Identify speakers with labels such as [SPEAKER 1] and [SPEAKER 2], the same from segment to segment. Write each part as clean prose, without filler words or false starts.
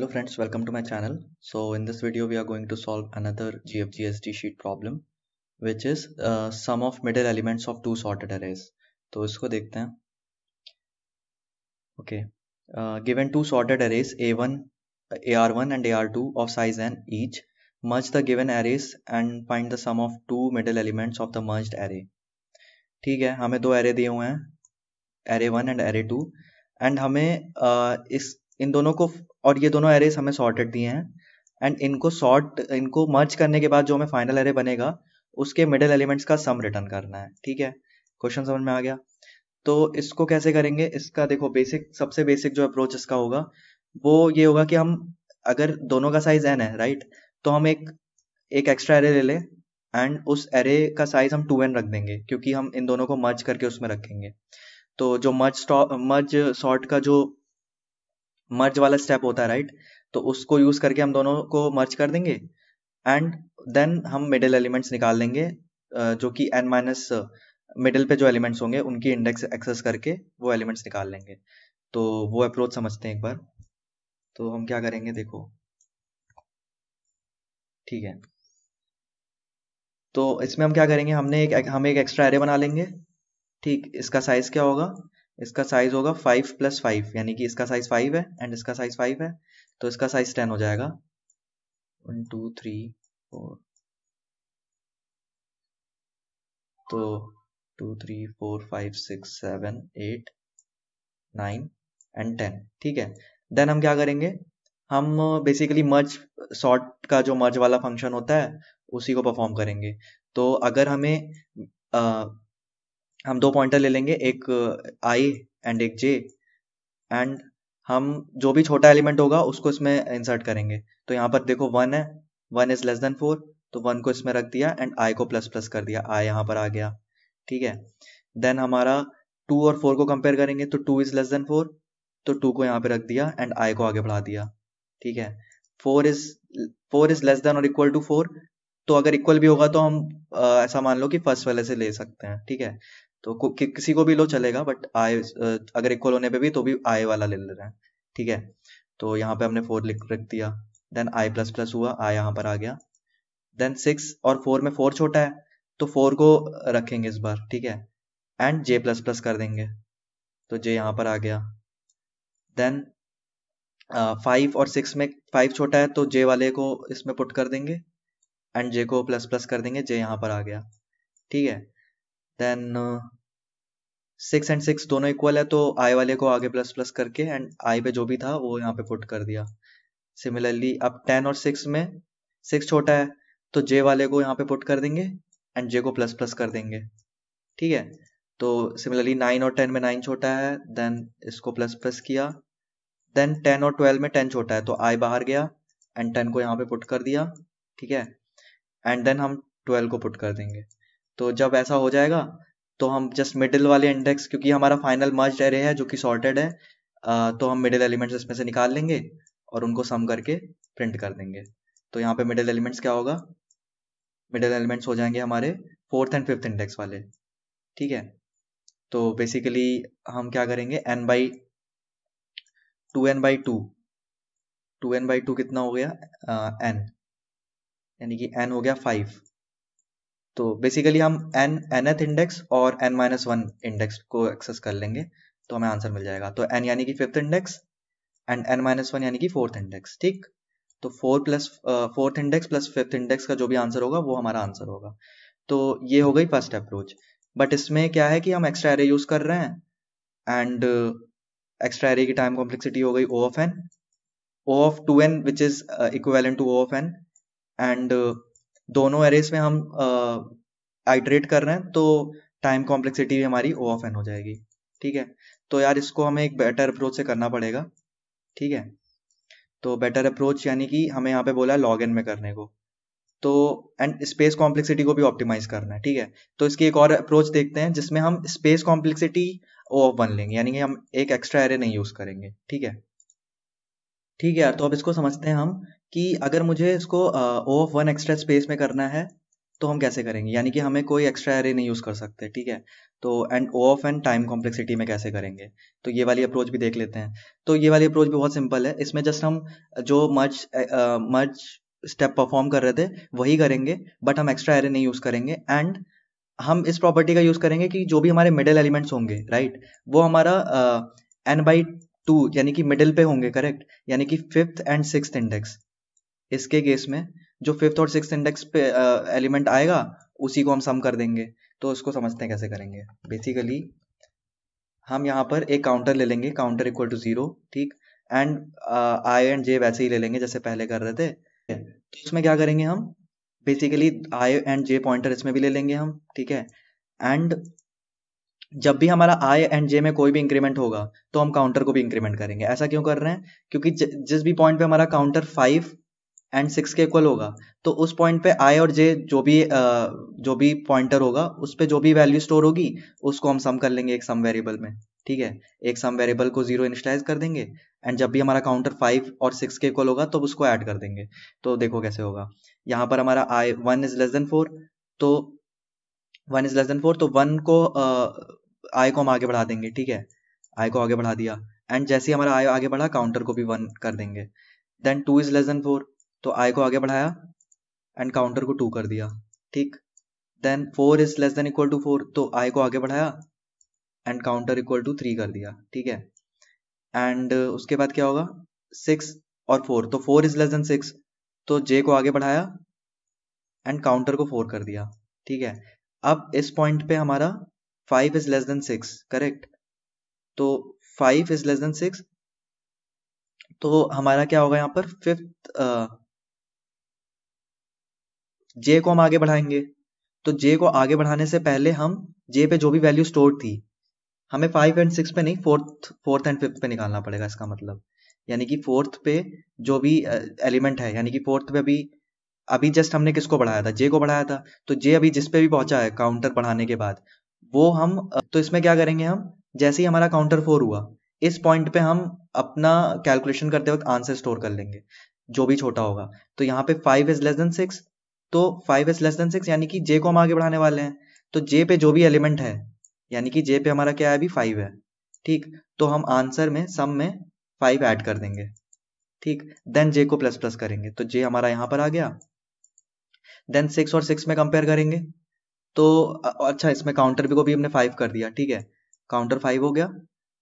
[SPEAKER 1] Hello friends, welcome to my channel. So in this video we are going to solve another GFGSD sheet problem which is sum of middle elements of two sorted arrays. तो इसको देखते हैं. Okay. Given two sorted arrays A1, AR1 and AR2 of size n each, merge the given arrays and find the sum of two middle elements of the merged array. ठीक है, हमें दो array दिए हुए हैं, array 1 and array 2, and हमें इन दोनों को और ये दोनों एरेज हमें सॉर्टेड दिए हैं एंड इनको मर्ज करने के बाद जो हमें फाइनल एरे बनेगा उसके मिडिल एलिमेंट्स का सम रिटर्न करना है. ठीक है, क्वेश्चन समझ में आ गया. तो इसको कैसे करेंगे, इसका देखो सबसे बेसिक जो अप्रोच इसका होगा वो ये होगा कि हम अगर दोनों का साइज n है राइट, तो हम एक एक्स्ट्रा एरे ले लें एंड उस एरे का साइज हम 2n रख देंगे क्योंकि हम इन दोनों को मर्ज करके उसमें रखेंगे. तो जो मर्ज सॉर्ट का जो मर्ज वाला स्टेप होता है राइट, तो उसको यूज करके हम दोनों को मर्ज कर देंगे एंड देन हम मिडिल एलिमेंट्स निकाल लेंगे जो कि n माइनस मिडिल पे जो एलिमेंट्स होंगे उनकी इंडेक्स एक्सेस करके वो एलिमेंट्स निकाल लेंगे. तो वो अप्रोच समझते हैं एक बार. तो हम क्या करेंगे देखो, ठीक है. तो इसमें हम क्या करेंगे, हम एक एक्स्ट्रा एरे बना लेंगे. ठीक, इसका साइज क्या होगा, इसका साइज होगा 5 + 5, यानी कि इसका साइज 5 है एंड इसका साइज 5 है, तो इसका साइज 10 हो जाएगा. 1 2 3 4, तो 2 3 4 5 6 7 8 9 एंड 10. ठीक है, देन हम क्या करेंगे, हम बेसिकली मर्ज सॉर्ट का जो मर्ज वाला फंक्शन होता है उसी को परफॉर्म करेंगे. तो अगर हम दो पॉइंटर ले लेंगे, एक i एंड एक j, एंड हम जो भी छोटा एलिमेंट होगा उसको इसमें इंसर्ट करेंगे. तो यहाँ पर देखो 1 है, 1 इज लेस देन 4, तो 1 को इसमें रख दिया एंड i को प्लस प्लस कर दिया, i यहाँ पर आ गया. ठीक है, देन हमारा 2 और 4 को कंपेयर करेंगे, तो 2 इज लेस देन 4, तो 2 को यहाँ पे रख दिया एंड i को आगे बढ़ा दिया. ठीक है, 4 इज लेस देन और इक्वल टू 4, तो अगर इक्वल भी होगा तो हम ऐसा मान लो कि फर्स्ट वाले से ले सकते हैं. ठीक है, तो किसी को भी लो चलेगा, बट अगर इक्वल होने पे भी तो भी i वाला ले रहे हैं. ठीक है, तो यहाँ पे हमने 4 रख दिया, देन i प्लस प्लस हुआ, i यहाँ पर आ गया. देन 6 और 4 में 4 छोटा है, तो 4 को रखेंगे इस बार. ठीक है, एंड j प्लस प्लस कर देंगे, तो j यहाँ पर आ गया. देन 5 और 6 में 5 छोटा है, तो j वाले को इसमें पुट कर देंगे एंड j को प्लस प्लस कर देंगे, j यहाँ पर आ गया. ठीक है, देन 6 एंड 6 दोनों इक्वल है, तो i वाले को आगे प्लस प्लस करके एंड i पे जो भी था वो यहाँ पे पुट कर दिया. सिमिलरली अब 10 और 6 में 6 छोटा है, तो j वाले को यहाँ पे पुट कर देंगे एंड j को प्लस प्लस कर देंगे. ठीक है, तो सिमिलरली 9 और 10 में 9 छोटा है, देन इसको प्लस प्लस किया. देन 10 और 12 में 10 छोटा है, तो i बाहर गया एंड 10 को यहाँ पे पुट कर दिया. ठीक है, एंड देन हम 12 को पुट कर देंगे. तो जब ऐसा हो जाएगा तो हम जस्ट मिडिल वाले इंडेक्स, क्योंकि हमारा फाइनल मर्ज्ड एरे है जो कि सॉर्टेड है, तो हम मिडिल एलिमेंट्स इसमें से निकाल लेंगे और उनको सम करके प्रिंट कर देंगे. तो यहाँ पे मिडिल एलिमेंट्स क्या होगा, मिडिल एलिमेंट्स हो जाएंगे हमारे 4th एंड 5th इंडेक्स वाले. ठीक है, तो बेसिकली हम क्या करेंगे, n बाई 2 कितना हो गया, n, यानी कि n हो गया 5. तो बेसिकली हम nth इंडेक्स और n-1 इंडेक्स को एक्सेस कर लेंगे तो हमें आंसर मिल जाएगा. तो n यानी कि 5th इंडेक्स एंड n-1 यानी कि 4th इंडेक्स. ठीक, तो 4th index plus 5th index का जो भी आंसर होगा वो हमारा आंसर होगा. तो ये हो गई फर्स्ट अप्रोच. बट इसमें क्या है कि हम एक्स्ट्रा एरे यूज कर रहे हैं एंड एक्स्ट्रा एरे की टाइम कॉम्प्लेक्सिटी हो गई O of 2n which is equivalent to O of n, and दोनों एरेस में हम आइटरेट कर रहे हैं, तो टाइम कॉम्प्लेक्सिटी भी हमारी O of n हो जाएगी. ठीक है, तो यार इसको हमें एक बेटर अप्रोच से करना पड़ेगा. ठीक है, तो बेटर अप्रोच यानी कि हमें यहाँ पे बोला है log n में करने को, तो एंड स्पेस कॉम्प्लेक्सिटी को भी ऑप्टिमाइज करना है. ठीक है, तो इसकी एक और अप्रोच देखते हैं जिसमें हम स्पेस कॉम्प्लेक्सिटी O of 1 लेंगे, यानी कि हम एक एक्स्ट्रा एरे नहीं यूज करेंगे. ठीक है, ठीक है यार, तो अब इसको समझते हैं हम कि अगर मुझे इसको O of 1 एक्स्ट्रा स्पेस में करना है तो हम कैसे करेंगे, यानी कि हमें कोई एक्स्ट्रा एरे नहीं यूज़ कर सकते, ठीक है। तो and O of n time complexity में कैसे करेंगे, तो ये वाली अप्रोच भी देख लेते हैं। तो ये वाली अप्रोच भी बहुत सिंपल है, इसमें जस्ट हम जो मर्ज स्टेप परफॉर्म कर रहे थे वही करेंगे, बट हम एक्स्ट्रा एरे नहीं यूज़ करेंगे। एंड हम इस प्रॉपर्टी का यूज़ करेंगे कि जो भी हमारे मिडिल एलिमेंट्स होंगे, राइट, वो हमारा n/2 यानी कि मिडिल पे होंगे, करेक्ट, यानी कि फिफ्थ एंड सिक्स्थ इंडेक्स। इसके केस में जो फिफ्थ और सिक्स्थ इंडेक्स पे एलिमेंट आएगा उसी को हम सम कर देंगे। तो उसको समझते हैं कैसे करेंगे। बेसिकली हम यहाँ पर एक काउंटर ले लेंगे, काउंटर इक्वल टू 0, ठीक, एंड आई एंड जे वैसे ही ले लेंगे जैसे पहले कर रहे थे। तो इसमें क्या करेंगे हम, basically I and J pointer इसमें भी ले लेंगे हम, ठीक है। एंड जब भी हमारा आई एंड जे में कोई भी इंक्रीमेंट होगा तो हम काउंटर को भी इंक्रीमेंट करेंगे। ऐसा क्यों कर रहे हैं, क्योंकि जिस भी पॉइंट पे हमारा काउंटर 5 एंड 6 के इक्वल होगा तो उस पॉइंट पे आई और जे जो भी पॉइंटर होगा उस पे जो भी वैल्यू स्टोर होगी उसको हम सम कर लेंगे एक सम वेरिएबल में, ठीक है। एक सम वेरिएबल को 0 इनिशियलाइज कर देंगे एंड जब भी हमारा काउंटर 5 और 6 के इक्वल होगा तो उसको ऐड कर देंगे। तो देखो कैसे होगा, यहाँ पर हमारा आई 1 इज लेस देन 4, तो 1 इज लेस देन 4, तो 1 को आई को हम आगे बढ़ा देंगे, ठीक है। आई को आगे बढ़ा दिया एंड जैसे ही हमारा आई आगे बढ़ा काउंटर को भी 1 कर देंगे। देन 2 इज लेस देन 4, तो आई को आगे बढ़ाया एंड काउंटर को 2 कर दिया, ठीक। Then 4 is less than equal to 4, तो आई को आगे बढ़ाया एंड काउंटर इक्वल टू 3 कर दिया, ठीक है। एंड उसके बाद क्या होगा, 6 और 4, तो 4 इज लेस देन 6, तो जे को आगे बढ़ाया एंड काउंटर को 4 कर दिया, ठीक है। अब इस पॉइंट पे हमारा 5 इज लेस देन 6, करेक्ट, तो 5 इज लेस देन 6, तो हमारा क्या होगा यहाँ पर फिफ्थ जे को हम आगे बढ़ाएंगे। तो जे को आगे बढ़ाने से पहले हम जे पे जो भी वैल्यू स्टोर थी, हमें 5 एंड 6 पे नहीं, फोर्थ एंड फिफ्थ पे निकालना पड़ेगा इसका मतलब। यानी कि फोर्थ पे जो भी एलिमेंट है, यानी कि फोर्थ पे अभी अभी जस्ट हमने किसको बढ़ाया था, जे को बढ़ाया था, तो जे अभी जिस पे भी पहुंचा है काउंटर बढ़ाने के बाद वो हम तो इसमें क्या करेंगे हम, जैसे ही हमारा काउंटर 4 हुआ इस पॉइंट पे हम अपना कैलकुलेशन करते वक्त आंसर स्टोर कर लेंगे जो भी छोटा होगा। तो यहाँ पे 5 इज लेस देन 6, तो 5 इज लेस देन 6 यानी कि जे को हम आगे बढ़ाने वाले हैं, तो जे पे जो भी एलिमेंट है, यानी कि जे पे हमारा क्या है अभी 5 है, ठीक, तो हम आंसर में सम में 5 ऐड कर देंगे, ठीक। देन जे को प्लस प्लस करेंगे तो जे हमारा यहाँ पर आ गया। देन 6 और 6 में कंपेयर करेंगे तो अच्छा इसमें काउंटर भी को भी हमने 5 कर दिया, ठीक है, काउंटर 5 हो गया।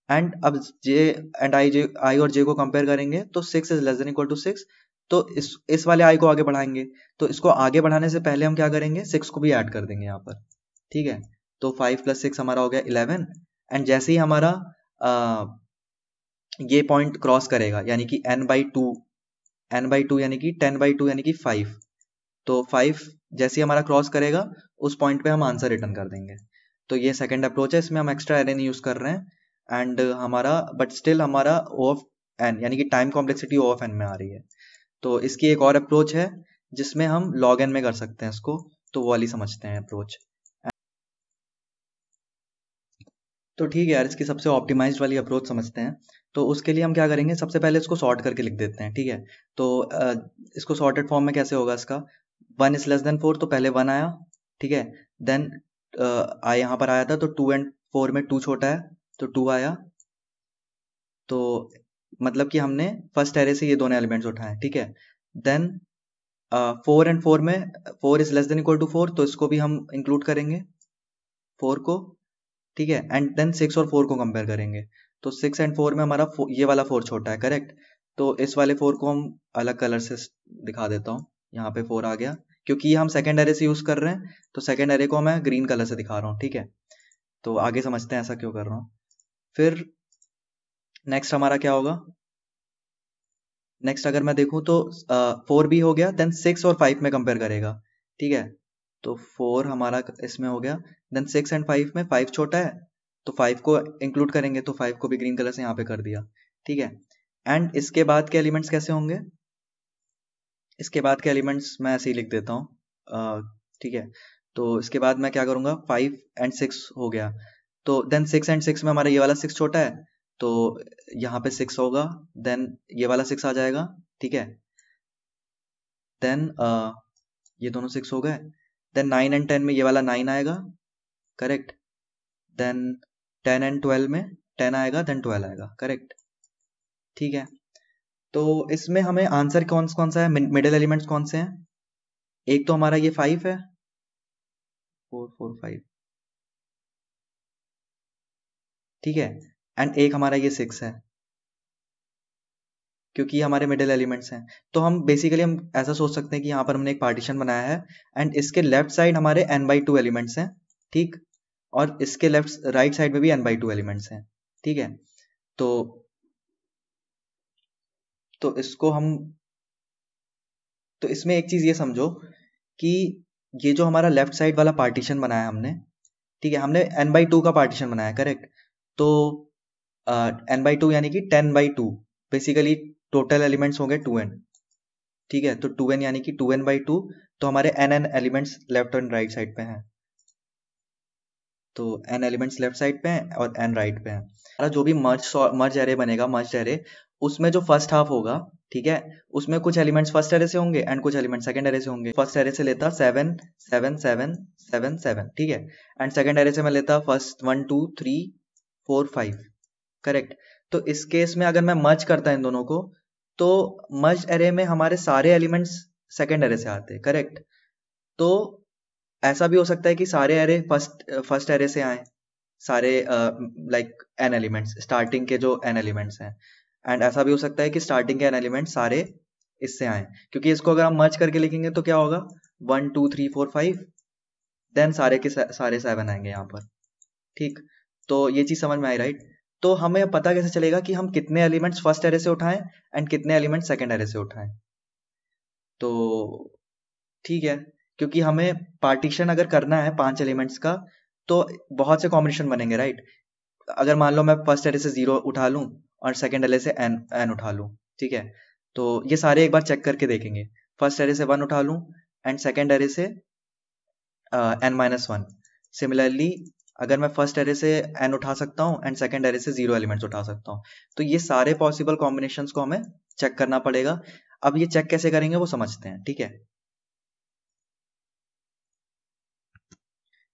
[SPEAKER 1] एंड अब जे एंड आई और जे को कंपेयर करेंगे तो 6 is less than equal to 6, तो इस वाले आई को आगे बढ़ाएंगे, तो इसको आगे बढ़ाने से पहले हम क्या करेंगे 6 को भी ऐड कर देंगे यहाँ पर, ठीक है। तो 5 + 6 हमारा हो गया 11, एंड जैसे ही हमारा ये पॉइंट क्रॉस करेगा यानी कि n/2 यानी कि 10/2 यानी कि 5, तो 5 जैसे ही हमारा क्रॉस करेगा उस पॉइंट पे हम आंसर रिटर्न कर देंगे। तो ये सेकंड अप्रोच है, इसमें हम एक्स्ट्रा एरे नहीं यूज कर रहे हैं एंड हमारा बट स्टिल हमारा O ऑफ n यानी कि time complexity O of n में आ रही है। तो इसकी एक और अप्रोच है जिसमें हम log n में कर सकते हैं इसको, तो वो वाली समझते हैं अप्रोच। तो ठीक है यार, इसकी सबसे ऑप्टिमाइज्ड वाली अप्रोच समझते हैं। तो उसके लिए हम क्या करेंगे, सबसे पहले इसको सॉर्ट करके लिख देते हैं, ठीक है। तो इसको सॉर्टेड फॉर्म में कैसे होगा इसका, 1 इज लेस देन 4, तो पहले 1 आया, ठीक है। देन आई यहाँ पर आया था तो 2 एंड 4 में 2 छोटा है तो 2 आया, तो मतलब कि हमने फर्स्ट एरे से ये दोनों एलिमेंट्स उठाए, ठीक है। देन 4 एंड 4 में 4 is less than equal to 4, तो इसको भी हम इंक्लूड करेंगे 4 को, ठीक है। एंड देन 6 और 4 को कंपेयर करेंगे, तो 6 एंड 4 में हमारा ये वाला 4 छोटा है, करेक्ट। तो इस वाले 4 को हम अलग कलर से दिखा देता हूँ, यहाँ पे 4 आ गया, क्योंकि ये हम सेकेंड एरे से यूज कर रहे हैं तो सेकेंड एरे को मैं ग्रीन कलर से दिखा रहा हूँ, ठीक है। तो आगे समझते हैं ऐसा क्यों कर रहा हूँ। फिर नेक्स्ट हमारा क्या होगा, नेक्स्ट अगर मैं देखूँ तो 4 भी हो गया, देन 6 और 5 में कंपेयर करेगा, ठीक है। तो 4 हमारा इसमें हो गया, देन 6 एंड 5 में 5 छोटा है तो 5 को इंक्लूड करेंगे, तो 5 को भी ग्रीन कलर से यहाँ पे कर दिया, ठीक है। एंड इसके बाद के एलिमेंट्स कैसे होंगे, इसके बाद के एलिमेंट्स मैं ऐसे ही लिख देता हूँ, ठीक है। तो इसके बाद मैं क्या करूँगा, 5 एंड 6 हो गया, तो देन 6 एंड 6 में हमारा ये वाला 6 छोटा है तो यहाँ पे 6 होगा, देन ये वाला 6 आ जाएगा, ठीक है। देन ये दोनों 6 हो गए, देन 9 एंड 10 में ये वाला 9 आएगा, करेक्ट। देन 10 एंड 12 में 10 आएगा, देन 12 आएगा, करेक्ट। ठीक है, तो इसमें हमें आंसर कौन कौन सा है, मिडिल एलिमेंट्स कौन से हैं? एक तो हमारा ये 5 है, 4 4 5, ठीक है। एंड एक हमारा ये 6 है, क्योंकि ये हमारे मिडिल एलिमेंट्स हैं। तो हम बेसिकली हम ऐसा सोच सकते हैं कि यहाँ पर हमने एक पार्टीशन बनाया है एंड इसके लेफ्ट साइड हमारे n/2 एलिमेंट्स हैं, ठीक, और इसके लेफ्ट राइट साइड में भी n/2 एलिमेंट्स हैं, ठीक है। तो इसको हम, तो इसमें एक चीज ये समझो कि ये जो हमारा लेफ्ट साइड वाला पार्टीशन बनाया हमने, ठीक है, हमने n/2 का पार्टीशन बनाया, करेक्ट। तो n/2 यानी कि 10/2, बेसिकली टोटल एलिमेंट्स होंगे 2n, ठीक है। तो 2n यानी कि 2n/2, तो हमारे n elements left and right side पे हैं। तो n एलिमेंट्स लेफ्ट साइड पे हैं और n राइट पे हैं। हमारा जो भी मर्ज एरे बनेगा, मर्ज एरे, उसमें जो फर्स्ट हाफ होगा, ठीक है, उसमें कुछ एलिमेंट्स फर्स्ट एरे से होंगे एंड कुछ एलिमेंट्स सेकंड एरे से होंगे। फर्स्ट एरे से लेता 7 7 7 7 7, ठीक है, एंड सेकंड एरे से मैं लेता फर्स्ट 1 2 3 4 5, करेक्ट। तो इस केस में अगर मैं मर्ज करता इन दोनों को, तो मर्ज एरे में हमारे सारे एलिमेंट्स सेकंड एरे से आते हैं, करेक्ट। तो ऐसा भी हो सकता है कि सारे एरे फर्स्ट एरे से आए, सारे लाइक n एलिमेंट्स, स्टार्टिंग के जो n एलिमेंट्स हैं, एंड ऐसा भी हो सकता है कि स्टार्टिंग के n एलिमेंट्स सारे इससे आए, क्योंकि इसको अगर हम मर्ज करके लिखेंगे तो क्या होगा, 1 2 3 4 5, देन सारे के सारे 7 आएंगे यहाँ पर, ठीक। तो ये चीज समझ में आई, राइट। तो हमें पता कैसे चलेगा कि हम कितने एलिमेंट्स फर्स्ट एरे से उठाएं एंड कितने एलिमेंट्स सेकंड एरे से उठाएं? तो ठीक है, क्योंकि हमें पार्टीशन अगर करना है 5 एलिमेंट्स का, तो बहुत से कॉम्बिनेशन बनेंगे, राइट। अगर मान लो मैं फर्स्ट एरे से 0 उठा लूं और सेकंड एरे से n उठा लूं, ठीक है, तो ये सारे एक बार चेक करके देखेंगे। फर्स्ट एरे से 1 उठा लूं एंड सेकंड एरे से n-1। सिमिलरली अगर मैं फर्स्ट एरे से n उठा सकता हूँ एंड सेकंड एरे से 0 एलिमेंट्स उठा सकता हूँ, तो ये सारे पॉसिबल कॉम्बिनेशंस को हमें चेक करना पड़ेगा। अब ये चेक कैसे करेंगे वो समझते हैं, ठीक है।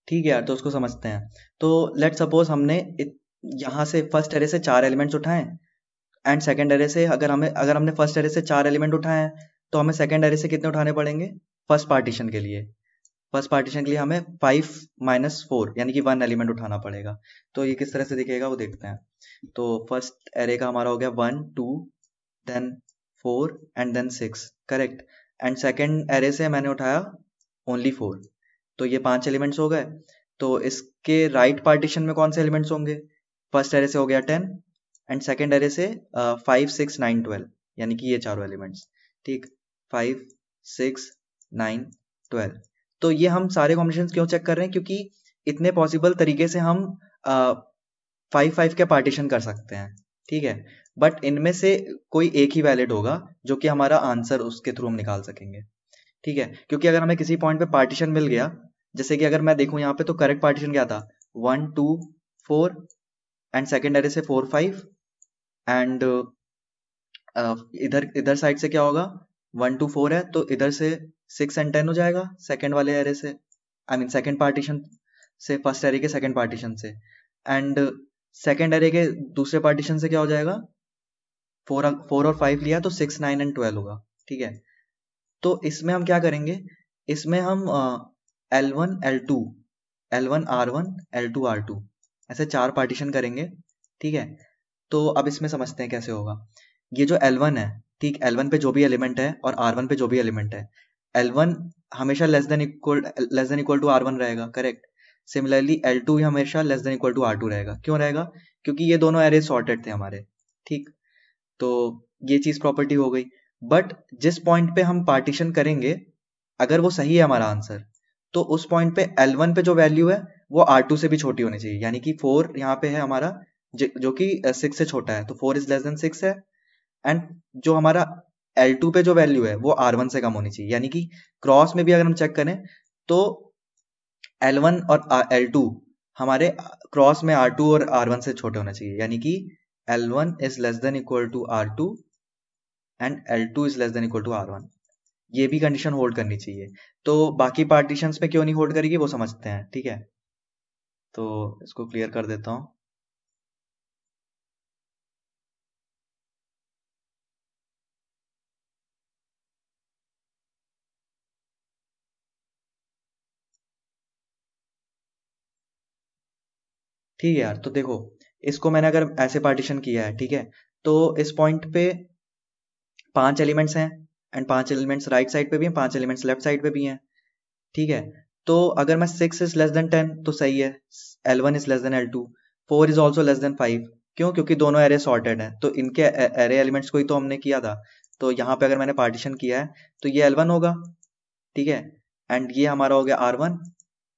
[SPEAKER 1] ठीक है यार, तो उसको समझते हैं। तो लेट सपोज हमने यहाँ से फर्स्ट एरे से 4 एलिमेंट्स उठाए एंड सेकंड एरे से, अगर हमने फर्स्ट एरे से 4 एलिमेंट उठाए हैं, तो हमें सेकंड एरे से कितने उठाने पड़ेंगे? फर्स्ट पार्टीशन के लिए, हमें 5 - 4 यानी कि 1 एलिमेंट उठाना पड़ेगा। तो ये किस तरह से दिखेगा वो देखते हैं। तो फर्स्ट एरे का हमारा हो गया 1 2 then 4 and then 6, correct. And second array से मैंने उठाया ओनली 4, तो ये 5 एलिमेंट्स हो गए। तो इसके राइट पार्टीशन में कौन से एलिमेंट्स होंगे? फर्स्ट एरे से हो गया 10 एंड सेकंड एरे से 5 6 9 12, यानी कि ये चारों एलिमेंट्स, ठीक, 5 6 9 12। तो ये हम सारे कॉम्बिनेशन क्यों चेक कर रहे हैं? क्योंकि इतने पॉसिबल तरीके से हम 5 के पार्टीशन कर सकते हैं, ठीक है। बट इनमें से कोई एक ही वैलिड होगा जो कि हमारा आंसर उसके थ्रू हम निकाल सकेंगे, ठीक है। क्योंकि अगर हमें किसी पॉइंट पे पार्टीशन मिल गया, जैसे कि अगर मैं देखूं यहाँ पे, तो करेक्ट पार्टीशन क्या था? 1 2 4 एंड सेकेंड एरे से 4 5 एंड इधर इधर साइड से क्या होगा? 1 2 4 है तो इधर से 6 एंड 10 हो जाएगा सेकेंड वाले एरे से, आई मीन सेकेंड पार्टीशन से, फर्स्ट एरे के सेकेंड पार्टीशन से। एंड सेकेंड एरे के दूसरे पार्टीशन से क्या हो जाएगा? 4 और 5 लिया तो 6 9 एंड 12 होगा, ठीक है। तो इसमें हम क्या करेंगे? इसमें हम L1 L2 L1 R1 L2 R2 ऐसे 4 पार्टीशन करेंगे, ठीक है। तो अब इसमें समझते हैं कैसे होगा। ये जो L1 है, ठीक, L1 पे जो भी एलिमेंट है और R1 पे जो भी एलिमेंट है, L1 हमेशा less than equal to R1 रहेगा, करेक्ट। सिमिलरली L2 भी हमेशा less than equal to R2 रहेगा। क्यों रहेगा? क्योंकि ये दोनों एरे सॉर्टेड थे हमारे, ठीक। तो ये चीज प्रॉपर्टी हो गई। बट जिस पॉइंट पे हम पार्टीशन करेंगे, अगर वो सही है हमारा आंसर, तो उस पॉइंट पे L1 पे जो वैल्यू है वो R2 से भी छोटी होनी चाहिए, यानी कि 4 यहाँ पे है हमारा, जो कि 6 से छोटा है, तो 4 इज लेस देन 6 है। एंड जो हमारा L2 पे जो वैल्यू है वो R1 से कम होनी चाहिए, यानी कि क्रॉस में भी अगर हम चेक करें तो L1 और L2 हमारे क्रॉस में R2 और R1 से छोटे होने चाहिए, यानी कि L1 is less than equal to R2 and L2 is less than equal to R1, ये भी कंडीशन होल्ड करनी चाहिए। तो बाकी पार्टीशंस पे क्यों नहीं होल्ड करेगी वो समझते हैं, ठीक है। तो इसको क्लियर कर देता हूँ। ठीक है यार, तो देखो इसको मैंने अगर ऐसे पार्टीशन किया है, ठीक है, तो इस पॉइंट पे 5 एलिमेंट्स हैं एंड 5 एलिमेंट्स राइट साइड पे भी हैं, 5 एलिमेंट्स लेफ्ट साइड पे भी हैं, ठीक है। तो अगर मैं 6 इज लेस देन 10 तो सही है, L1 is less then L2, 4 is also less than 5। क्यों? क्योंकि दोनों एरे सॉर्टेड हैं, तो इनके एरे एलिमेंट्स को ही तो हमने किया था। तो यहाँ पे अगर मैंने पार्टीशन किया है तो ये L1 होगा, ठीक है, एंड ये हमारा हो गया R1,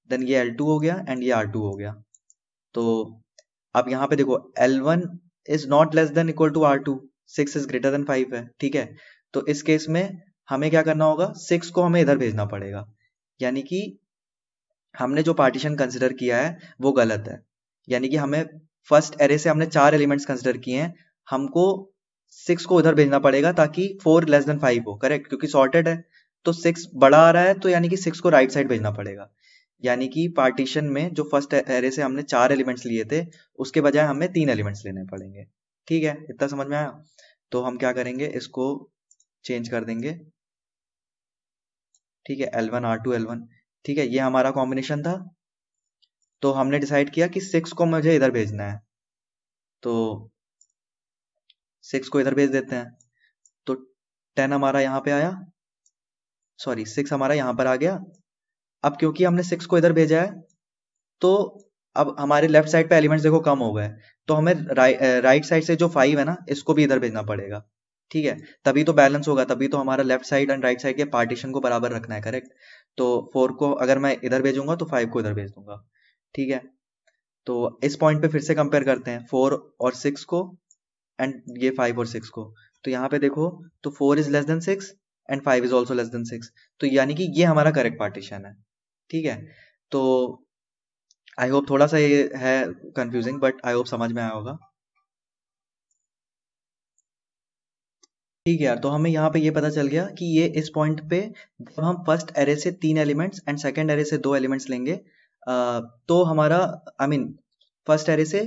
[SPEAKER 1] देन ये L2 हो गया एंड ये R2 हो गया। तो अब यहाँ पे देखो L1 is not less than equal to R2, 6 is greater than 5 है, ठीक है। तो इस केस में हमें क्या करना होगा, 6 को हमें इधर भेजना पड़ेगा, यानी कि हमने जो पार्टीशन कंसिडर किया है वो गलत है। यानी कि हमें फर्स्ट एरे से हमने 4 एलिमेंट्स कंसिडर किए हैं, हमको 6 को उधर भेजना पड़ेगा ताकि 4 लेस देन 5 हो, करेक्ट, क्योंकि सॉर्टेड है। तो 6 बड़ा आ रहा है तो यानी कि 6 को राइट साइड भेजना पड़ेगा। यानी कि पार्टीशन में जो फर्स्ट एरे से हमने 4 एलिमेंट्स लिए थे उसके बजाय हमें 3 एलिमेंट्स लेने पड़ेंगे, ठीक है। इतना समझ में आया? तो हम क्या करेंगे, इसको चेंज कर देंगे, ठीक है, L1 R2 L1, ठीक है, ये हमारा कॉम्बिनेशन था। तो हमने डिसाइड किया कि 6 को मुझे इधर भेजना है, तो 6 को इधर भेज देते हैं। तो 10 हमारा यहाँ पे आया, सॉरी 6 हमारा यहाँ पर आ गया। अब क्योंकि हमने 6 को इधर भेजा है तो अब हमारे लेफ्ट साइड पे एलिमेंट्स देखो कम हो गए, तो हमें राइट साइड से जो 5 है ना इसको भी इधर भेजना पड़ेगा, ठीक है। तभी तो बैलेंस होगा, तभी तो हमारा left side and right side के पार्टीशन को बराबर रखना है, करेक्ट। तो 4 को अगर मैं इधर भेजूंगा तो 5 को इधर भेज दूंगा, ठीक है। तो इस पॉइंट पे फिर से कंपेयर करते हैं 4 और 6 को एंड ये 5 और 6 को। तो यहाँ पे देखो, तो 4 is less then 6 and 5 is also less than 6, तो यानी कि ये हमारा करेक्ट पार्टीशन है, ठीक है। तो आई होप थोड़ा सा ये है कंफ्यूजिंग, बट आई होप समझ में आया होगा। ठीक है यार, तो हमें यहाँ पे ये पता चल गया कि ये इस पॉइंट पे जब हम फर्स्ट एरे से 3 एलिमेंट्स एंड सेकंड एरे से 2 एलिमेंट्स लेंगे, तो हमारा आई मीन फर्स्ट एरे से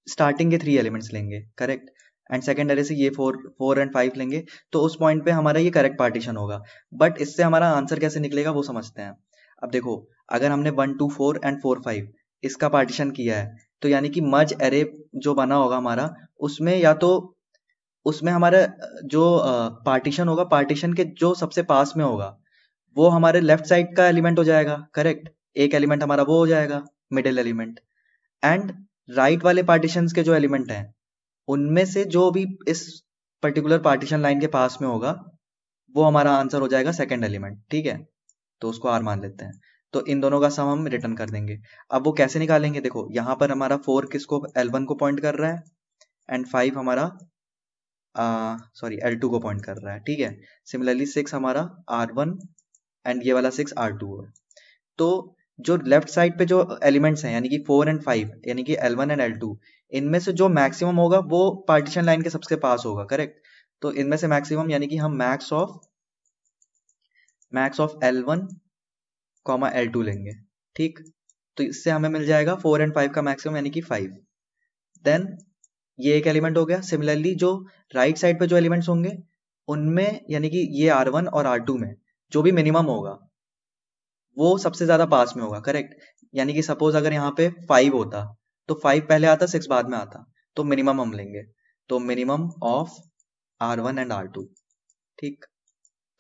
[SPEAKER 1] स्टार्टिंग के 3 एलिमेंट्स लेंगे, करेक्ट, एंड सेकंड एरे से ये 4 एंड 5 लेंगे, तो उस पॉइंट पे हमारा ये करेक्ट पार्टीशन होगा। बट इससे हमारा आंसर कैसे निकलेगा वो समझते हैं। अब देखो, अगर हमने 1 2 4 एंड 4 5 इसका पार्टीशन किया है, तो यानी कि मर्ज एरे जो बना होगा हमारा, उसमें या तो उसमें हमारा जो पार्टीशन होगा, पार्टीशन के जो सबसे पास में होगा वो हमारे लेफ्ट साइड का एलिमेंट हो जाएगा, करेक्ट। एक एलिमेंट हमारा वो हो जाएगा, मिडिल एलिमेंट। एंड राइट वाले पार्टीशंस के जो एलिमेंट हैं उनमें से जो भी इस पर्टिकुलर पार्टीशन लाइन के पास में होगा वो हमारा आंसर हो जाएगा सेकंड एलिमेंट, ठीक है। तो उसको आर मान लेते हैं। तो इन दोनों का सम हम रिटर्न कर देंगे। अब वो कैसे निकालेंगे, देखो यहाँ पर हमारा 4 किसको, L1 को पॉइंट कर रहा है एंड 5 हमारा सॉरी L2 को पॉइंट कर रहा है, ठीक है। सिमिलरली 6 हमारा R1 एंड ये वाला 6 R2 है। तो जो लेफ्ट साइड पे जो एलिमेंट्स हैं यानी कि 4 एंड 5 यानी कि L1 एंड L2, इनमें से जो मैक्सिमम होगा वो पार्टीशन लाइन के सबसे पास होगा, करेक्ट। तो इनमें से मैक्सिमम यानी कि हम max of L1 comma L2 लेंगे, ठीक। तो इससे हमें मिल जाएगा 4 एंड 5 का मैक्सिमम यानी कि 5। देन ये एक एलिमेंट हो गया। सिमिलरली जो राइट साइड पे जो एलिमेंट्स होंगे उनमें यानी कि ये R1 और R2 में जो भी मिनिमम होगा वो सबसे ज्यादा पास में होगा, करेक्ट। यानी कि सपोज अगर यहाँ पे 5 होता तो 5 पहले आता, 6 बाद में आता, तो मिनिमम हम लेंगे। तो minimum of R1 and R2, ठीक।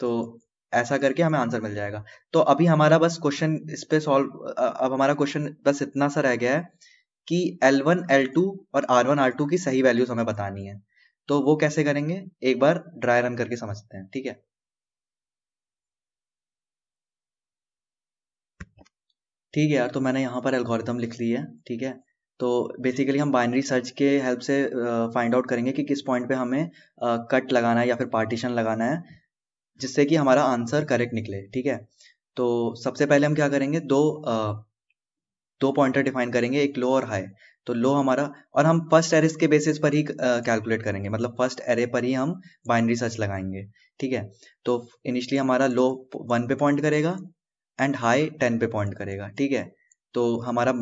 [SPEAKER 1] तो ऐसा करके हमें आंसर मिल जाएगा। तो अभी हमारा बस क्वेश्चन इस पे सॉल्व, अब हमारा क्वेश्चन बस इतना सा रह गया है कि L1 L2 और R1 R2 की सही वैल्यूज हमें बतानी है। तो वो कैसे करेंगे एक बार ड्राई रन करके समझते हैं, ठीक है। ठीक है यार, तो मैंने यहाँ पर एल्गोरिथम लिख ली है, ठीक है। तो बेसिकली हम बाइनरी सर्च के हेल्प से फाइंड आउट करेंगे कि किस पॉइंट पे हमें कट लगाना है या फिर पार्टीशन लगाना है जिससे कि हमारा आंसर करेक्ट निकले, ठीक है। तो सबसे पहले हम क्या करेंगे, दो पॉइंटर डिफाइन करेंगे, एक लो और हाई। तो लो हमारा, और हम फर्स्ट एरेस के बेसिस पर ही कैलकुलेट करेंगे, मतलब फर्स्ट एरे पर ही हम बाइनरी सर्च लगाएंगे, ठीक है। तो इनिशियली हमारा लो 1 पे पॉइंट करेगा एंड हाई 10 पे पॉइंट करेगा, ठीक है। तो हमारा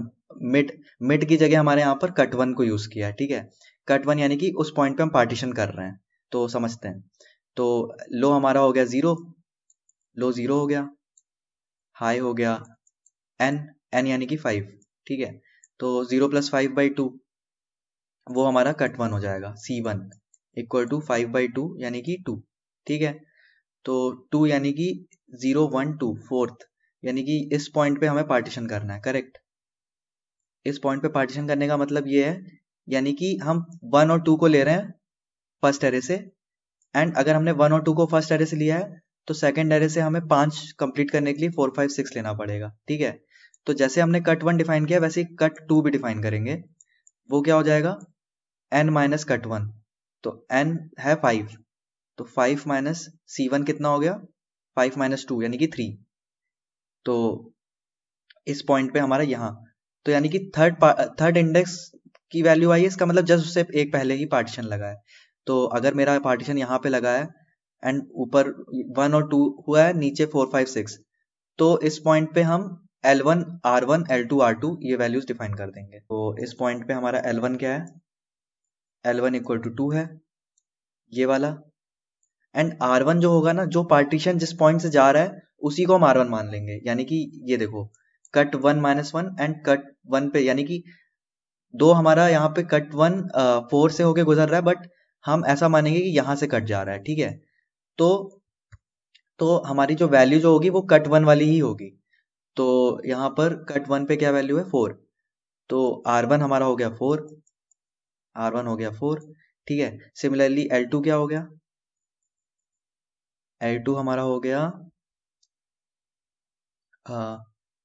[SPEAKER 1] मिड की जगह हमारे यहाँ पर कट 1 को यूज किया है, ठीक है। कट 1 यानी कि उस पॉइंट पे हम पार्टीशन कर रहे हैं, तो समझते हैं। तो लो हमारा हो गया 0, लो 0 हो गया, हाई हो गया n यानी कि 5, ठीक है। तो 0 + 5/2 वो हमारा कट 1 हो जाएगा, C1 = 5/2 यानी कि 2, ठीक है। तो 2 यानी कि 0 1 2 4th, यानी कि इस पॉइंट पे हमें पार्टीशन करना है, करेक्ट। इस पॉइंट पे पार्टीशन करने का मतलब ये है, यानी कि हम 1 और 2 को ले रहे हैं फर्स्ट एरे से, एंड अगर हमने 1 और 2 को फर्स्ट एरे से लिया है तो सेकंड एरे से हमें 5 कंप्लीट करने के लिए 4 5 6 लेना पड़ेगा, ठीक है। तो जैसे हमने कट 1 डिफाइन किया वैसे ही कट 2 भी डिफाइन करेंगे। वो क्या हो जाएगा, n माइनस कट 1, तो n है 5, तो 5 माइनस C1 कितना हो गया, 5 माइनस 2 यानी कि 3। तो इस पॉइंट पे हमारा यहाँ, तो यानी कि थर्ड इंडेक्स की वैल्यू आई है, इसका मतलब जस्ट उससे एक पहले ही पार्टीशन लगा है। तो अगर मेरा पार्टीशन यहाँ पे लगा है एंड ऊपर 1 और 2 हुआ है, नीचे 4 5 6, तो इस पॉइंट पे हम L1 R1 L2 R2 ये वैल्यूज डिफाइन कर देंगे। तो इस पॉइंट पे हमारा L1 क्या है, L1 = 2 है, ये वाला। एंड R1 जो होगा ना, जो पार्टीशन जिस पॉइंट से जा रहा है उसी को हम R1 मान लेंगे, यानी कि ये देखो कट 1 - 1 एंड कट 1 पे, यानी कि दो हमारा यहाँ पे कट 1 4 से होके गुजर रहा है, बट हम ऐसा मानेंगे कि यहाँ से कट जा रहा है, ठीक है। तो हमारी जो वैल्यू जो होगी वो कट 1 वाली ही होगी। तो यहाँ पर कट 1 पे क्या वैल्यू है, 4, तो R1 हमारा हो गया 4, R1 हो गया 4, ठीक है। सिमिलरली L2 क्या हो गया, L2 हमारा हो गया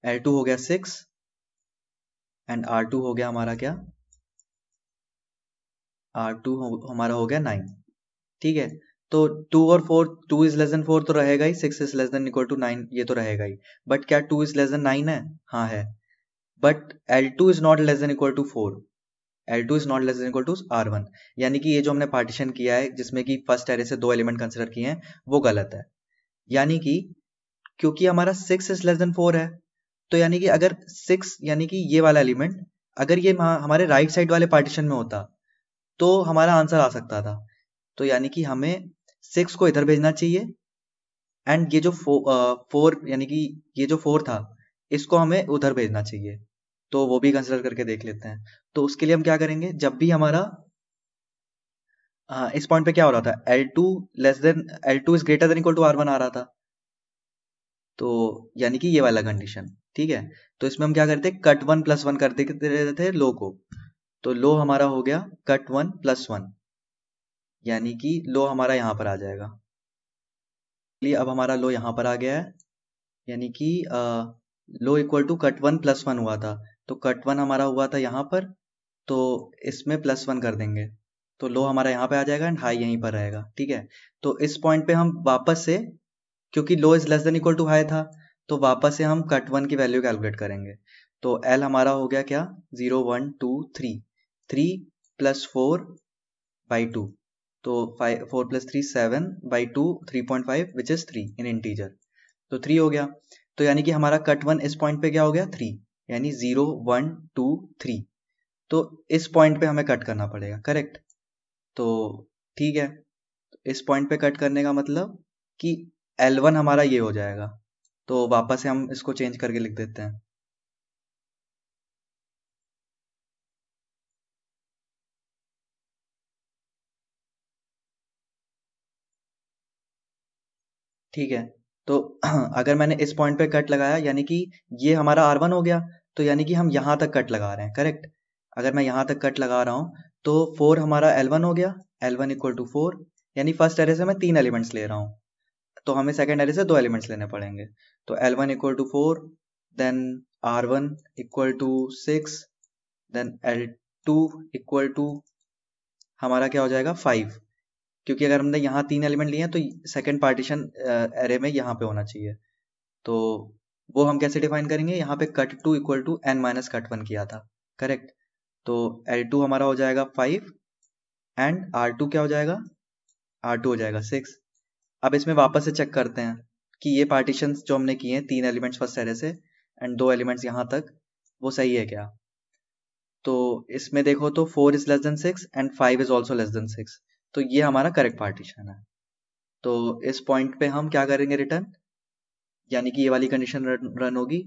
[SPEAKER 1] L2 हो गया 6 एंड R2 हो गया हमारा क्या, R2 हमारा हो गया 9, ठीक है। तो 2 और 4, 2 इज लेस देन 4 तो रहेगा ही, 6 is less than equal to 9 ये तो रहेगा ही, बट क्या 2 इज लेस देन 9 है, हाँ है। But L2 is not less than equal to 4, L2 is not less than equal to R1, यानी कि ये जो हमने पार्टीशन किया है जिसमें कि फर्स्ट एरे से 2 एलिमेंट कंसिडर किए हैं वो गलत है। यानी कि क्योंकि हमारा 6 इज लेस देन 4 है, तो यानी कि अगर 6 यानी कि ये वाला एलिमेंट अगर ये हमारे राइट साइड वाले पार्टीशन में होता तो हमारा आंसर आ सकता था। तो यानी कि हमें 6 को इधर भेजना चाहिए, एंड ये जो 4 यानी कि ये जो 4 था इसको हमें उधर भेजना चाहिए। तो वो भी कंसिडर करके देख लेते हैं। तो उसके लिए हम क्या करेंगे, जब भी हमारा इस पॉइंट पे क्या हो रहा था, L2 is greater than equal to R1 आ रहा था, तो यानी कि ये वाला कंडीशन, ठीक है। तो इसमें हम क्या करते हैं, कट 1 + 1 कर देते थे लो को, तो लो हमारा हो गया कट 1 + 1, यानी कि लो हमारा यहाँ पर आ जाएगा। चलिए अब हमारा लो यहाँ पर आ गया है, यानी कि लो इक्वल टू कट 1 + 1 हुआ था, तो कट 1 हमारा हुआ था यहाँ पर, तो इसमें +1 कर देंगे, तो लो हमारा यहाँ पे आ जाएगा एंड हाई यहीं पर रहेगा, ठीक है। तो इस पॉइंट पे हम वापस से, क्योंकि low is less than equal to high था, तो वापस से हम कट 1 की वैल्यू कैलकुलेट करेंगे। तो L हमारा हो गया क्या, 0 1 2 3, 3 + 4/2, तो 4 + 3 7/2, 3.5 विच इज 3 इन इंटीजर, तो 3 हो गया। तो यानी कि हमारा कट 1 इस पॉइंट पे क्या हो गया, 3, यानी 0 1 2 3, तो इस पॉइंट पे हमें कट करना पड़ेगा, करेक्ट। तो ठीक है, इस पॉइंट पे कट करने का मतलब कि L1 हमारा ये हो जाएगा, तो वापस से हम इसको चेंज करके लिख देते हैं। ठीक है, तो अगर मैंने इस पॉइंट पे कट लगाया यानी कि ये हमारा R1 हो गया, तो यानी कि हम यहाँ तक कट लगा रहे हैं, करेक्ट। अगर मैं यहाँ तक कट लगा रहा हूँ तो 4 हमारा L1 हो गया, L1 = 4, यानी फर्स्ट एरे से मैं 3 एलिमेंट्स ले रहा हूँ, तो हमें सेकंड एरे से 2 एलिमेंट्स लेने पड़ेंगे। तो L1 = 4, then R1 = 6, then L2 = हमारा क्या हो जाएगा 5, क्योंकि अगर हमने यहाँ 3 एलिमेंट लिए हैं तो सेकंड पार्टीशन एरे में यहाँ पे होना चाहिए। तो वो हम कैसे डिफाइन करेंगे, यहाँ पे कट 2 = n - कट 1 किया था, करेक्ट। तो L2 हमारा हो जाएगा 5 एंड R2 क्या हो जाएगा, R2 हो जाएगा 6। अब इसमें वापस से चेक करते हैं कि ये पार्टीशन जो हमने किए हैं 3 एलिमेंट्स फर्स्ट एरे से एंड 2 एलिमेंट्स यहाँ तक, वो सही है क्या। तो इसमें देखो तो 4 is less then 6 and 5 is also less than 6, तो ये हमारा करेक्ट पार्टीशन है। तो इस पॉइंट पे हम क्या करेंगे, रिटर्न, यानी कि ये वाली कंडीशन रन होगी।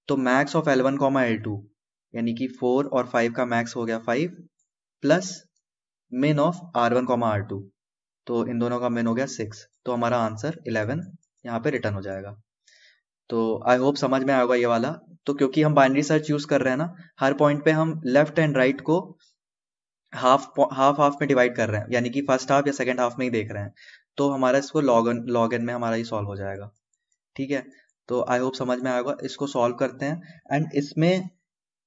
[SPEAKER 1] तो max of L1 comma L2 यानी कि 4 और 5 का मैक्स हो गया 5 प्लस मिन ऑफ R1 कॉमा R2, तो इन दोनों का मिन हो गया 6, तो हमारा आंसर 11 यहाँ पे रिटर्न हो जाएगा। तो आई होप समझ में आएगा ये वाला। तो क्योंकि हम बाइनरी सर्च यूज कर रहे हैं ना, हर पॉइंट पे हम लेफ्ट एंड राइट को हाफ हाफ हाफ में डिवाइड कर रहे हैं, यानी कि फर्स्ट हाफ या सेकंड हाफ में ही देख रहे हैं, तो हमारा इसको लॉग एन में हमारा ये सॉल्व हो जाएगा। ठीक है, तो आई होप समझ में आएगा। इसको सॉल्व करते हैं एंड इसमें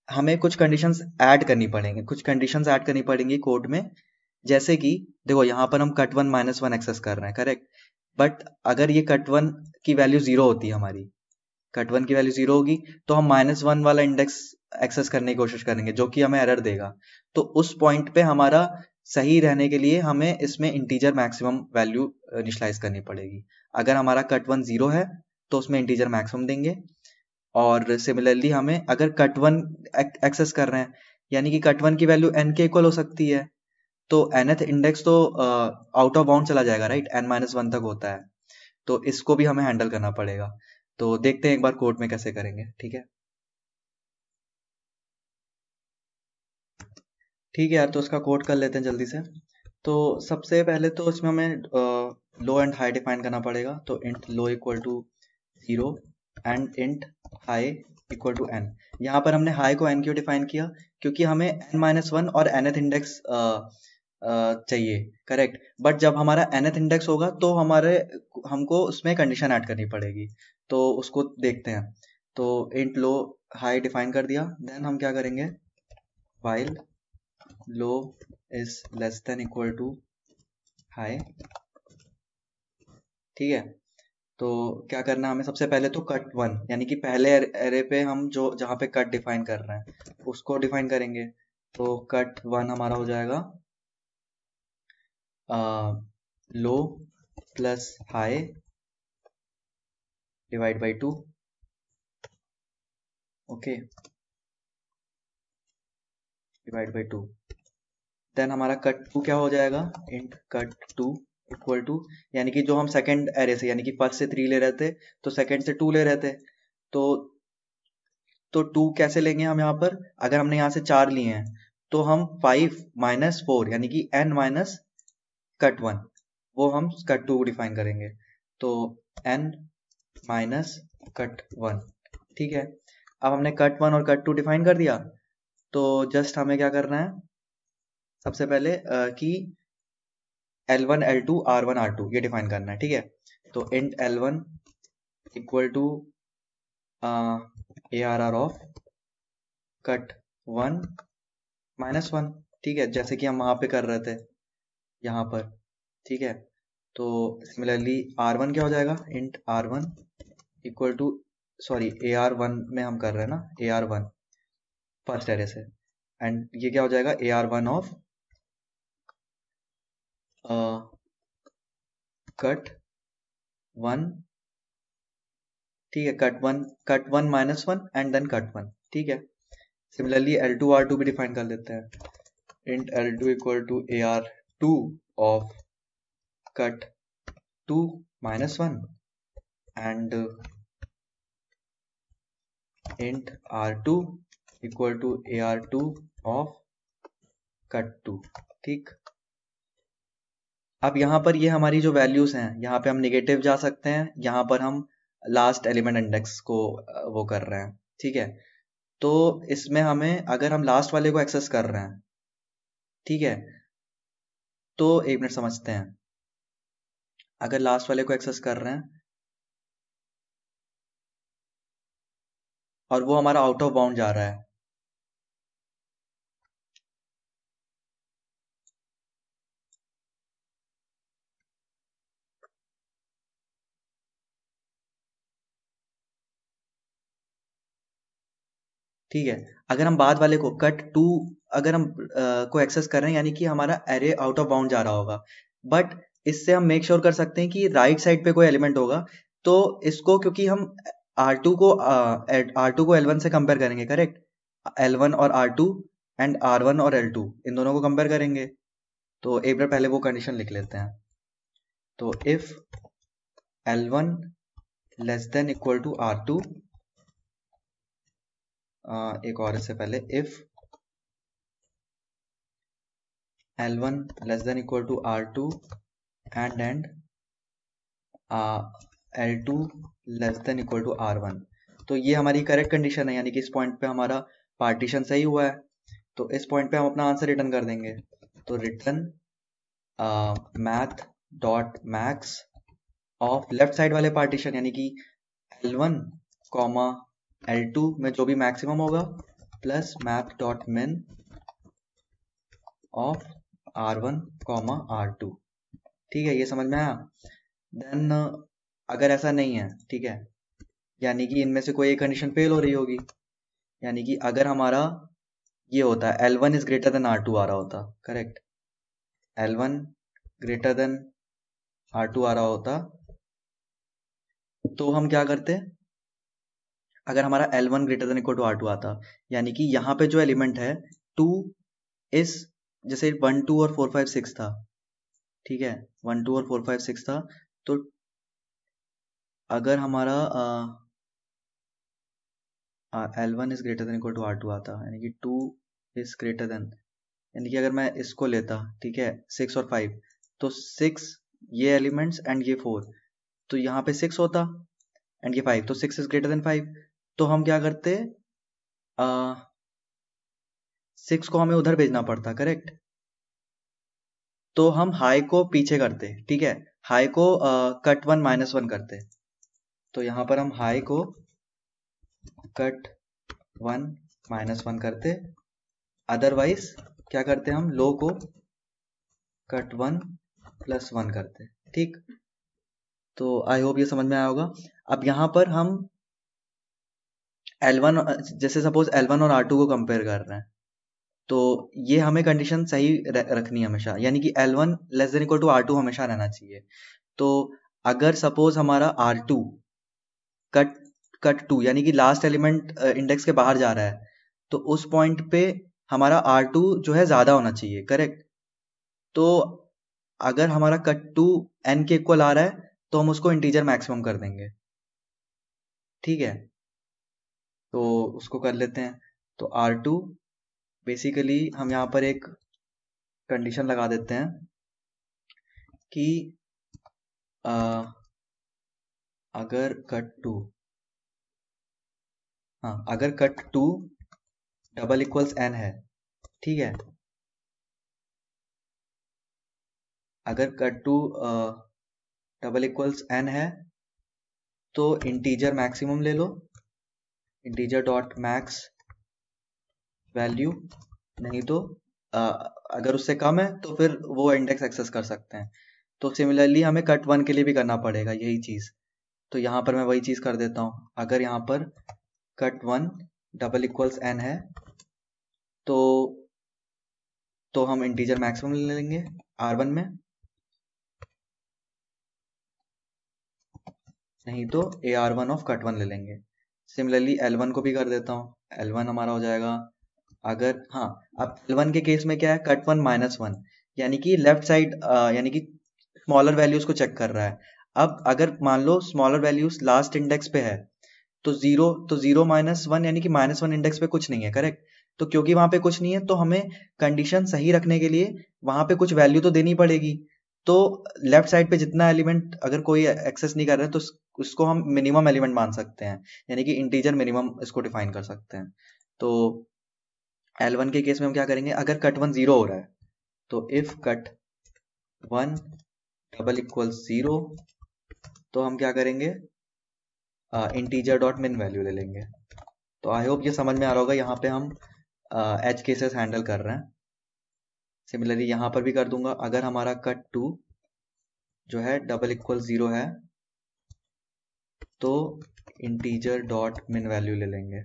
[SPEAKER 1] हमें कुछ कंडीशंस ऐड करनी पड़ेंगी, कुछ कंडीशंस ऐड करनी पड़ेंगी कोड में। जैसे कि देखो यहाँ पर हम cut one minus one access कर रहे हैं, करेक्ट, बट अगर ये कट वन की वैल्यू जीरो होती है, हमारी कट वन की वैल्यू जीरो होगी, तो हम माइनस वन वाला इंडेक्स एक्सेस करने की कोशिश करेंगे, जो कि हमें एरर देगा। तो उस पॉइंट पे हमारा सही रहने के लिए हमें इसमें इंटीजर मैक्सिमम वैल्यू इनिशियलाइज करनी पड़ेगी। अगर हमारा कट वन जीरो है तो उसमें इंटीजर मैक्सिमम देंगे, और सिमिलरली हमें अगर कट वन एक्सेस कर रहे हैं, यानी कि कट वन की वैल्यू n के इक्वल हो सकती है, तो nth इंडेक्स तो आउट ऑफ बाउंड चला जाएगा, राइट, n माइनस वन तक होता है, तो इसको भी हमें हैंडल करना पड़ेगा। तो देखते हैं एक बार कोड में कैसे करेंगे। ठीक है, ठीक है यार, तो इसका कोड कर लेते हैं जल्दी से। तो सबसे पहले तो इसमें हमें लो एंड हाई डिफाइन करना पड़ेगा। तो int low equal to 0 and int high equal to n। यहाँ पर हमने हाई को n क्यों डिफाइन किया, क्योंकि हमें n माइनस वन और nth इंडेक्स चाहिए, करेक्ट, बट जब हमारा nth इंडेक्स होगा तो हमारे हमको उसमें कंडीशन ऐड करनी पड़ेगी, तो उसको देखते हैं। तो इंट लो हाई डिफाइन कर दिया, देन हम क्या करेंगे, while low is less than equal to high. ठीक है, तो क्या करना है हमें, सबसे पहले तो कट वन, यानी कि पहले एरे पे हम जो जहाँ पे कट डिफाइन कर रहे हैं उसको डिफाइन करेंगे। तो कट वन हमारा हो जाएगा low plus high divide by two. Okay, divide by two. Then हमारा कट टू क्या हो जाएगा, int cut two equal to, यानी कि जो हम सेकंड एरे से, यानी कि फर्स्ट से 3 ले रहे थे तो सेकंड से 2 ले रहे थे, तो 2 कैसे लेंगे हम यहाँ पर, अगर हमने यहाँ से 4 लिए हैं तो हम 5 माइनस 4 यानी कि n माइनस कट वन, वो हम कट टू डिफाइन करेंगे। तो n माइनस कट वन। ठीक है, अब हमने कट वन और कट टू डिफाइन कर दिया, तो जस्ट हमें क्या करना है, सबसे पहले कि L1 L2 R1 R2 ये डिफाइन करना है। ठीक है, तो int L1 equal to ARR of cut one minus one. ठीक है, जैसे कि हम वहां पे कर रहे थे यहाँ पर। ठीक है, तो सिमिलरली R1 क्या हो जाएगा, int R1 equal to, sorry AR1 में हम कर रहे हैं ना, AR1 फर्स्ट एरे से, एंड ये क्या हो जाएगा, AR1 ऑफ कट वन। ठीक है, cut one minus one and then cut one. ठीक है, सिमिलरली L2 R2 भी डिफाइन कर लेते हैं। Int L2 equal to AR2 of cut two minus one and int R2 equal to AR2 of cut two. ठीक, अब यहाँ पर ये हमारी जो वैल्यूज हैं, यहाँ पे हम निगेटिव जा सकते हैं, यहाँ पर हम लास्ट एलिमेंट इंडेक्स को वो कर रहे हैं। ठीक है, तो इसमें हमें, अगर हम लास्ट वाले को एक्सेस कर रहे हैं, ठीक है, तो एक मिनट समझते हैं, अगर लास्ट वाले को एक्सेस कर रहे हैं और वो हमारा आउट ऑफ बाउंड जा रहा है, ठीक है। अगर हम बाद वाले को कट टू अगर हम को एक्सेस कर रहे हैं यानी कि हमारा एरे आउट ऑफ बाउंड जा रहा होगा, बट इससे हम मेक श्योर कर सकते हैं कि राइट साइड पे कोई एलिमेंट होगा। तो इसको क्योंकि हम R2 को R2 को L1 से कंपेयर करेंगे, करेक्ट, L1 और R2 एंड R1 और L2 इन दोनों को कंपेयर करेंगे। तो एक बार पहले वो कंडीशन लिख लेते हैं। तो if L1 less than equal to R2, एक और इससे पहले if L1 less than equal to R2 and L2 less than equal to R1। तो ये हमारी करेक्ट कंडीशन है, यानी कि इस पॉइंट पे हमारा पार्टीशन सही हुआ है। तो इस पॉइंट पे हम अपना आंसर रिटर्न कर देंगे। तो return math dot max of left side वाले पार्टीशन यानी कि L1 कॉमा L2 में जो भी मैक्सिमम होगा प्लस मैथ डॉट मिन ऑफ R1 कॉमा R2। ठीक है, ये समझ में आया। देन अगर ऐसा नहीं है, ठीक है, यानी कि इनमें से कोई एक कंडीशन फेल हो रही होगी, यानी कि अगर हमारा ये होता है L1 is greater then R2 आ रहा होता, correct, L1 greater than R2 आ रहा होता, तो हम क्या करते, अगर हमारा L1 greater than equal to R2 आता, यानी कि यहाँ पे जो एलिमेंट है 2 इस जैसे 1 2 और 4 5 6 था, ठीक है, 1 2 और 4 5 6 था, तो अगर हमारा L1 is greater than equal to R2 आता, यानी कि 2 इज ग्रेटर देन, यानी कि अगर मैं इसको लेता, ठीक है, 6 और 5, तो 6 ये एलिमेंट्स एंड ये 4, तो यहाँ पे 6 होता एंड ये 5, तो 6 इज ग्रेटर देन 5। तो हम क्या करते, 6 को हमें उधर भेजना पड़ता, करेक्ट, तो हम हाई को पीछे करते, ठीक है, हाई को कट 1 -1 करते। तो यहाँ पर हम हाई को कट 1 -1 करते, अदरवाइज क्या करते, हम लो को कट 1 + 1 करते। ठीक, तो आई होप ये समझ में आया होगा। अब यहाँ पर हम L1 जैसे सपोज L1 और R2 को कंपेयर कर रहे हैं, तो ये हमें कंडीशन सही रखनी है हमेशा, यानी कि L1 less than equal to R2 हमेशा रहना चाहिए। तो अगर सपोज हमारा R2 कट 2 यानी कि लास्ट एलिमेंट इंडेक्स के बाहर जा रहा है, तो उस पॉइंट पे हमारा R2 जो है ज्यादा होना चाहिए, करेक्ट। तो अगर हमारा कट 2 n के इक्वल आ रहा है तो हम उसको इंटीजर मैक्सिमम कर देंगे, ठीक है। तो उसको कर लेते हैं। तो R2 बेसिकली हम यहाँ पर एक कंडीशन लगा देते हैं कि अगर कट 2, हाँ, अगर कट 2 डबल इक्वल्स n है, ठीक है, अगर कट 2 डबल इक्वल्स n है तो इंटीजर मैक्सिमम ले लो, इंटीजर डॉट मैक्स वैल्यू, नहीं तो अगर उससे कम है तो फिर वो इंडेक्स एक्सेस कर सकते हैं। तो सिमिलरली हमें कट 1 के लिए भी करना पड़ेगा यही चीज। तो यहाँ पर मैं वही चीज कर देता हूँ, अगर यहाँ पर कट 1 डबल इक्वल्स n है तो हम इंटीजर मैक्सिमम ले लेंगे R1 में, नहीं तो AR1 ऑफ कट 1 ले लेंगे। सिमिलरली L1 को भी कर देता हूँ, L1 हमारा हो जाएगा, अगर हाँ, अब L1 के केस में क्या है, कट 1 -1, यानी कि लेफ्ट साइड यानी कि स्मॉलर वैल्यूज को चेक कर रहा है। अब अगर मान लो स्मॉलर वैल्यूज लास्ट इंडेक्स पे है तो 0 -1 यानी कि -1 इंडेक्स पे कुछ नहीं है, करेक्ट। तो क्योंकि वहां पे कुछ नहीं है तो हमें कंडीशन सही रखने के लिए वहां पे कुछ वैल्यू तो देनी पड़ेगी। तो लेफ्ट साइड पे जितना एलिमेंट अगर कोई एक्सेस नहीं कर रहा है तो उसको हम मिनिमम एलिमेंट मान सकते हैं, यानी कि इंटीजर मिनिमम इसको डिफाइन कर सकते हैं। तो L1 के केस में हम क्या करेंगे, अगर कट 1 0 हो रहा है तो इफ कट 1 डबल इक्वल 0, तो हम क्या करेंगे, इंटीजर डॉट मिन वैल्यू ले लेंगे। तो आई होप ये समझ में आ रहा होगा, यहाँ पे हम एज केसेस हैंडल कर रहे हैं। सिमिलरली यहाँ पर भी कर दूंगा, अगर हमारा कट 2 जो है डबल इक्वल 0 है तो इंटीजर डॉट मिन वैल्यू ले लेंगे,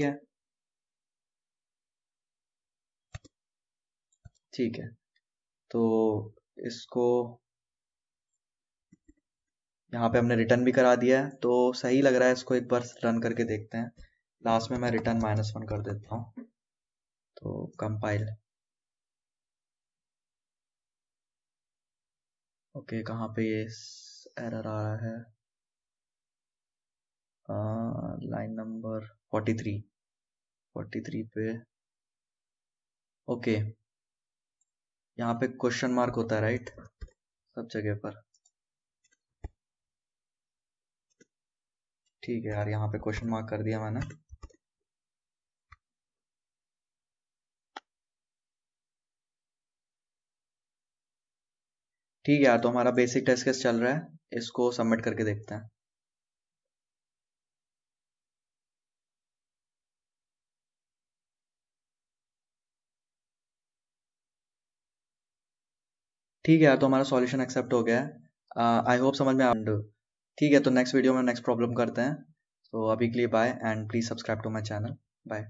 [SPEAKER 1] है, ठीक है। तो इसको यहाँ पे हमने रिटर्न भी करा दिया है, तो सही लग रहा है। इसको एक बार रन करके देखते हैं। लास्ट में मैं रिटर्न -1 कर देता हूँ, तो कंपाइल। ओके, कहाँ पे ये एरर आ रहा है? लाइन नंबर 43 पे। ओके, यहाँ पे क्वेश्चन मार्क होता है राइट, सब जगह पर। ठीक है यार, यहाँ पे क्वेश्चन मार्क कर दिया मैंने। ठीक है यार, तो हमारा बेसिक टेस्ट केस चल रहा है, इसको सबमिट करके देखते हैं। ठीक है यार, तो हमारा सॉल्यूशन एक्सेप्ट हो गया है। आई होप समझ में आ। ठीक है, तो नेक्स्ट वीडियो में नेक्स्ट प्रॉब्लम करते हैं। तो अभी के लिए bye, and please subscribe to my channel. Bye.